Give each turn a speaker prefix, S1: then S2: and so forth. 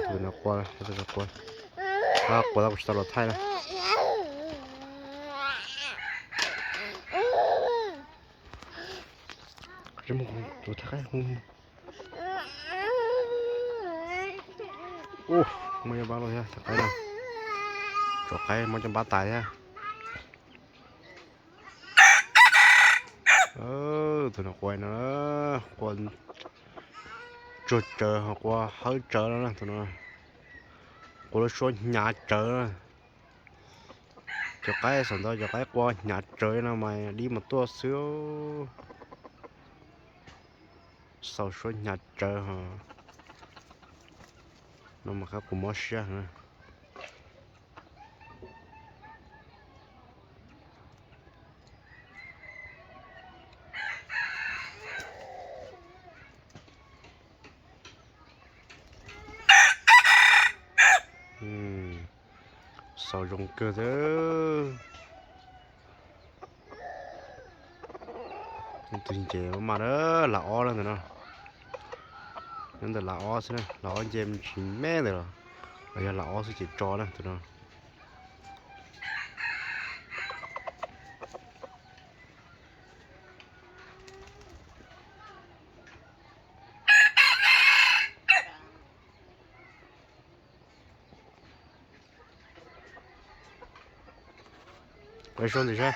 S1: tu na kwa tu kwa kwa kwa sta lo thai na cái một tu thai ô mày bao rồi ha cái nào cho cái mà trong bát tài ha tụi nó quay nó quần chuột chờ hoặc qua hơi chờ đó nè tụi nó qua số nhà chờ cho cái sản đó cho cái qua nhà chờ nó mày đi một tua xíu sau số nhà chờ hả nó mà khác của mất xe nữa sau dùng cơ đó tình chế mà đó là o lên rồi nó nên là o xí nè là o dêm chỉ mẹ rồi bây giờ là o sẽ chỉ cho nè tụi nó quay xuống thì sao